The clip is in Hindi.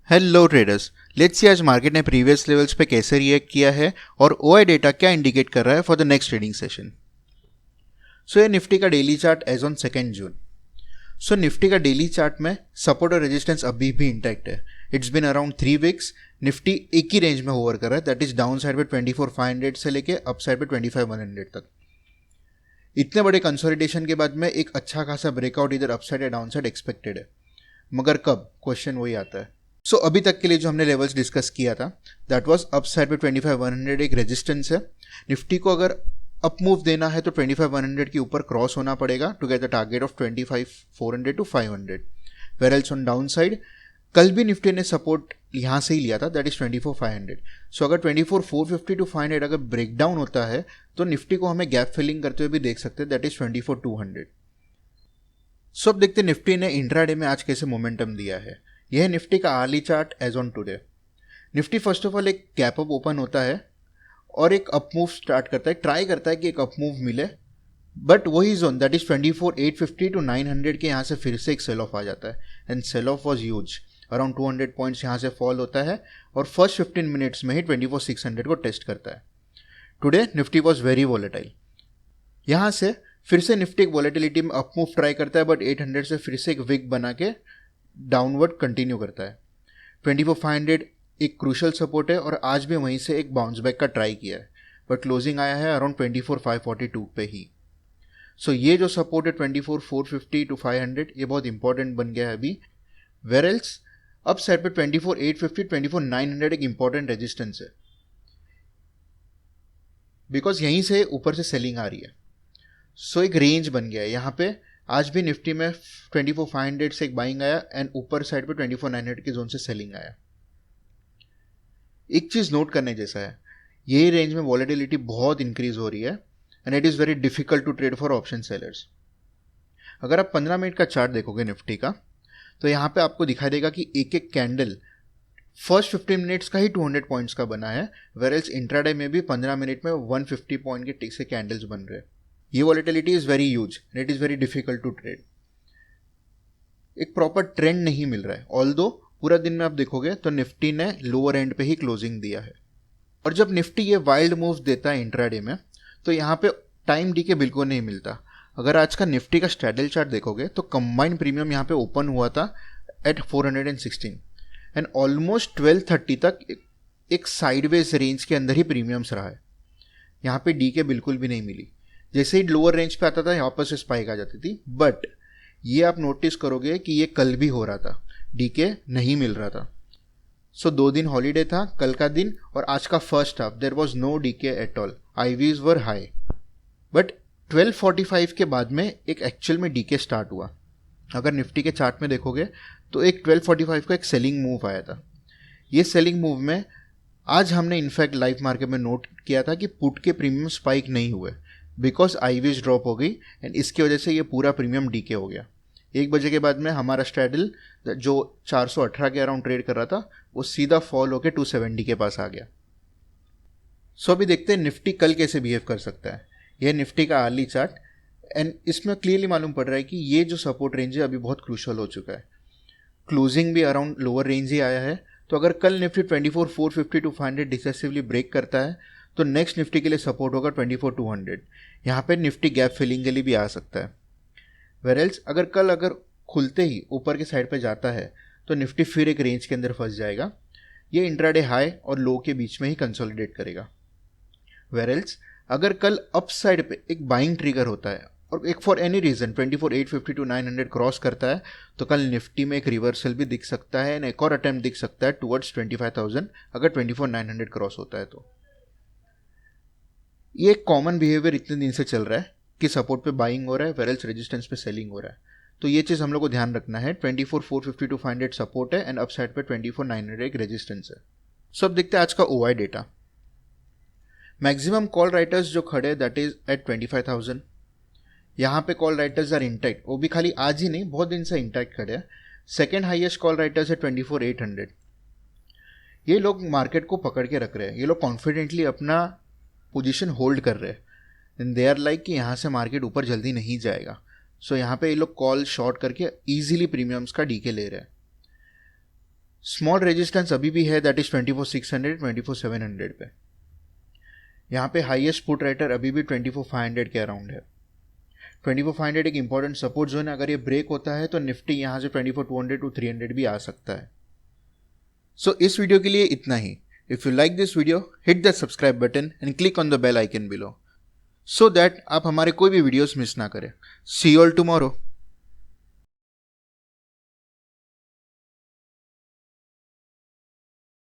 हेलो ट्रेडर्स, लेट्स सी आज मार्केट ने प्रीवियस लेवल्स पे कैसे रिएक्ट किया है और ओआई डेटा क्या इंडिकेट कर रहा है for the next trading session. So ये निफ्टी का daily chart as on 2 June. So Nifty का डेली चार्ट में सपोर्ट और रेजिस्टेंस अभी भी इंटैक्ट है। It's been around 3 weeks. Nifty एक ही रेंज में होवर कर रहा है, दैट इज डाउन साइड पे 24,500 से लेके अप साइड पे 25,100 तक। इतने बड़े कंसोलिडेशन के बाद में एक अच्छा खासा ब्रेकआउट इधर अपसाइड या डाउन साइड एक्सपेक्टेड है, मगर कब, क्वेश्चन वही आता है। सो अभी तक के लिए जो हमने लेवल्स डिस्कस किया था दैट वाज अप साइड पे 25,100 एक रेजिस्टेंस है। निफ्टी को अगर अप मूव देना है तो 25,100 के ऊपर क्रॉस होना पड़ेगा to get the target of 25,400 to 500। Where else on down side कल भी निफ्टी ने सपोर्ट यहाँ से ही लिया था, दैट इज 24,500। सो अगर 24,450 टू 500 अगर ब्रेक डाउन होता है तो निफ्टी को हमें गैप फिलिंग करते हुए भी देख सकते हैं, दैट इज 24,200। सो अब देखते हैं निफ्टी ने इंट्राडे में आज कैसे मोमेंटम दिया है। यह है निफ्टी का early chart as on today. Nifty first of all एक गैप अप ओपन होता है और एक अप मूव स्टार्ट करता है, ट्राई करता है कि एक अप मूव मिले, बट वही जोन दैट इज 24,850 टू 900 के यहाँ से फिर से एक सेल ऑफ आ जाता है and sell off was huge. Around 200 points यहाँ से फॉल होता है और फर्स्ट 15 मिनट्स में ही 24,600 को टेस्ट करता है। Today Nifty was very volatile. यहाँ से फिर से निफ्टी एक वॉलेटिलिटी में अप मूव ट्राई करता है, बट 800 से फिर से एक विक बना के डाउनवर्ड कंटिन्यू करता है। 24,500 एक क्रूशल सपोर्ट है और आज भी वहीं से एक बाउंस बैक का ट्राई किया है, बट क्लोजिंग आया है अराउंड 24,542 पे ही। सो ये जो सपोर्ट है 24,450 टू 500 ये बहुत इंपॉर्टेंट बन गया है अभी। वेरेल्स अब साइड पे 24,850 24,900 एक इंपॉर्टेंट रेजिस्टेंस है, बिकॉज यहीं से ऊपर से सेलिंग आ रही है। सो एक रेंज बन गया है यहाँ पे। आज भी निफ्टी में 24,500 से एक बाइंग आया एंड ऊपर साइड पे 24,900 के जोन से सेलिंग आया। एक चीज़ नोट करने जैसा है, यही रेंज में वॉलेटिलिटी बहुत इंक्रीज हो रही है and it is very difficult to trade for option sellers. अगर आप 15 मिनट का चार्ट देखोगे निफ्टी का तो यहाँ पे आपको दिखाई देगा कि एक एक कैंडल फर्स्ट 15 मिनट्स का ही 200 पॉइंट्स का बना है, वेयरएल्स इंट्राडे में भी 15 मिनट में 150 पॉइंट के टिक से कैंडल्स बन रहे हैं। ये volatility is very huge and it is very difficult to trade. एक प्रॉपर ट्रेंड नहीं मिल रहा है। ऑल्दो पूरा दिन में आप देखोगे तो निफ्टी ने लोअर एंड पे ही क्लोजिंग दिया है, और जब निफ्टी ये वाइल्ड मूव देता है इंट्राडे में तो यहाँ पे टाइम डीके बिल्कुल नहीं मिलता। अगर आज का निफ्टी का स्ट्रैडल चार्ट देखोगे तो कंबाइंड प्रीमियम यहाँ पे ओपन हुआ था एट 416 एंड ऑलमोस्ट 1230 तक एक साइडवेज रेंज के अंदर ही प्रीमियम्स रहा है। यहाँ पे डीके बिल्कुल भी नहीं मिली। जैसे ही लोअर रेंज पे आता था यहाँ पर से स्पाइक आ जाती थी, बट ये आप नोटिस करोगे कि ये कल भी हो रहा था, डीके नहीं मिल रहा था। सो 2 दिन हॉलीडे था, कल का दिन और आज का first half there was no decay at all. IVs were high, but 12:45 के बाद में एक एक्चुअल में डीके स्टार्ट हुआ। अगर निफ्टी के चार्ट में देखोगे तो एक 12:45 का एक सेलिंग मूव आया था। ये सेलिंग मूव में आज हमने इनफैक्ट लाइव मार्केट में नोट किया था कि पुट के प्रीमियम स्पाइक नहीं हुए बिकॉज आईवीज ड्रॉप हो गई एंड इसकी वजह से ये पूरा प्रीमियम डीके हो गया। 1 बजे के बाद में हमारा स्ट्रैडल जो 418 के अराउंड ट्रेड कर रहा था वो सीधा फॉल होकर 270 के पास आ गया। सो अभी देखते हैं निफ्टी कल कैसे बिहेव कर सकता है। यह निफ्टी का आर्ली चार्ट एंड इसमें क्लियरली मालूम पड़ रहा है कि ये जो सपोर्ट रेंज है अभी बहुत क्रूशल हो चुका है। क्लोजिंग भी अराउंड लोअर रेंज ही आया है, तो अगर कल निफ्टी 24,450 टू 500 डिसेसिवली ब्रेक करता है तो नेक्स्ट निफ्टी के लिए सपोर्ट होगा 24,200। यहाँ पे निफ्टी गैप फिलिंग के लिए भी आ सकता है। वेरेल्स अगर खुलते ही ऊपर के साइड पे जाता है तो निफ्टी फिर एक रेंज के अंदर फंस जाएगा। ये इंट्राडे हाई और लो के बीच में ही कंसोलिडेट करेगा। वेरेल्स अगर कल अप साइड पे एक बाइंग ट्रिगर होता है और एक for any reason 24,850 to 900 cross करता है तो कल निफ्टी में एक रिवर्सल भी दिख सकता है एंड एक और अटेम्प्ट दिख सकता है टुवर्ड्स 25,000 अगर 24,900 क्रॉस होता है तो। ये एक कॉमन बिहेवियर इतने दिन से चल रहा है कि सपोर्ट पे बाइंग हो रहा है, वेरेल्स रेजिस्टेंस पे सेलिंग हो रहा है। तो ये चीज़ हम लोग को ध्यान रखना है। 24,450 टू 500 सपोर्ट है एंड अप साइड पे 24,900 एक रेजिस्टेंस है। सो अब देखते हैं आज का OI data. Maximum call writers जो खड़े दैट इज एट 25,000। यहाँ पे कॉल राइटर्स आर इंटैक्ट, वो भी खाली आज ही नहीं बहुत दिन से इंटैक्ट खड़े हैं। सेकेंड हाइएस्ट कॉल राइटर्स है 24,800। ये लोग मार्केट को पकड़ के रख रहे हैं, ये लोग कॉन्फिडेंटली अपना पोजीशन होल्ड कर रहे हैं एंड दे आर लाइक कि यहाँ से मार्केट ऊपर जल्दी नहीं जाएगा। सो यहाँ पे ये लोग कॉल शॉर्ट करके इजीली प्रीमियम्स का डीके ले रहे हैं। स्मॉल रेजिस्टेंस अभी भी है, दैट इज 24,600 24,700 पे। यहाँ पे हाईएस्ट पुट राइटर अभी भी 24,500 के अराउंड है। 24,500 एक इंपॉर्टेंट सपोर्ट जोन है, अगर ये ब्रेक होता है तो निफ्टी यहाँ से 24,200 to 300 भी आ सकता है। सो इस वीडियो के लिए इतना ही। If you like this video, hit the subscribe button and click on the bell icon below, so that आप हमारे कोई भी वीडियोस मिस ना करें। See you all tomorrow.